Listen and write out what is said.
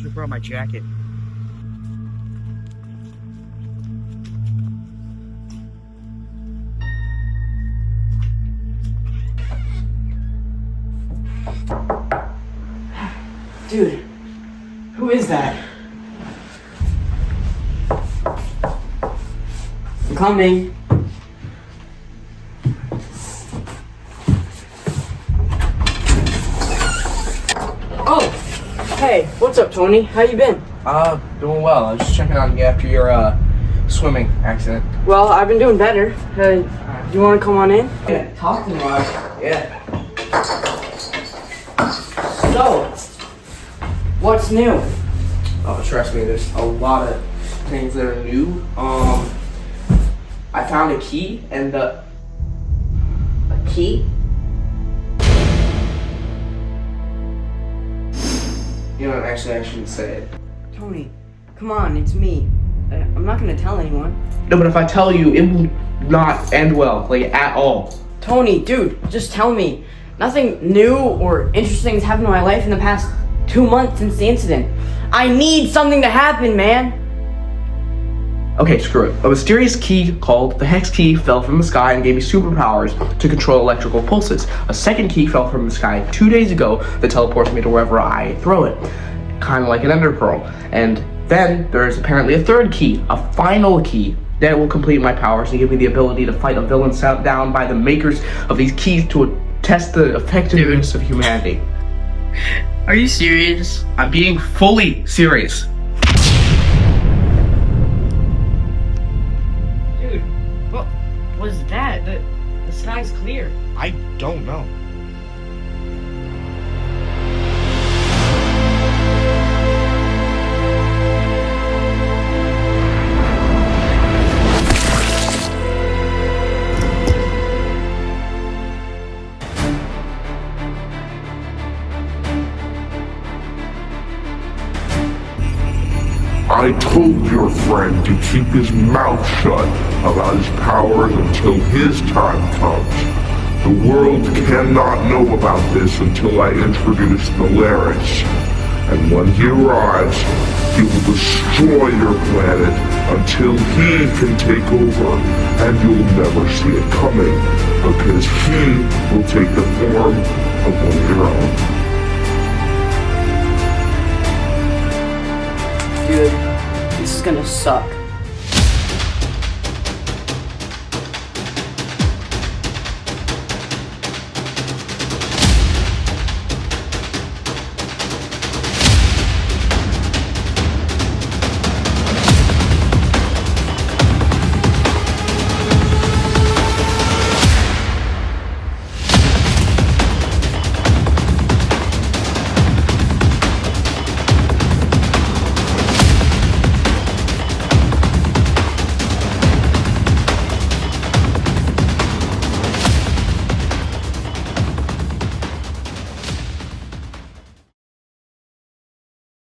me borrow my jacket. Dude, who is that? I'm coming. Oh, hey, what's up, Tony? How you been? Doing well. I was just checking on you after your, swimming accident. Well, I've been doing better. You want to come on in? Yeah, talk to me. Yeah. So, what's new? Oh, trust me, there's a lot of things that are new. I found a key and a key? You know what, actually, I shouldn't say it. Tony, come on, it's me. I'm not gonna tell anyone. No, but if I tell you, it will not end well, like, at all. Tony, dude, just tell me. Nothing new or interesting has happened in my life in the past 2 months since the incident. I need something to happen, man. Okay, screw it. A mysterious key called the Hex Key fell from the sky and gave me superpowers to control electrical pulses. A second key fell from the sky 2 days ago that teleports me to wherever I throw it. Kind of like an ender pearl. And then there is apparently a third key, a final key, that will complete my powers and give me the ability to fight a villain sent down by the makers of these keys to test the effectiveness of humanity. Are you serious? I'm being fully serious. Dude, what was that? The sky's clear. I don't know. I told your friend to keep his mouth shut about his powers until his time comes. The world cannot know about this until I introduce Polaris. And when he arrives, he will destroy your planet until he can take over, and you'll never see it coming, because he will take the form of one of your own. Dude, this is gonna suck.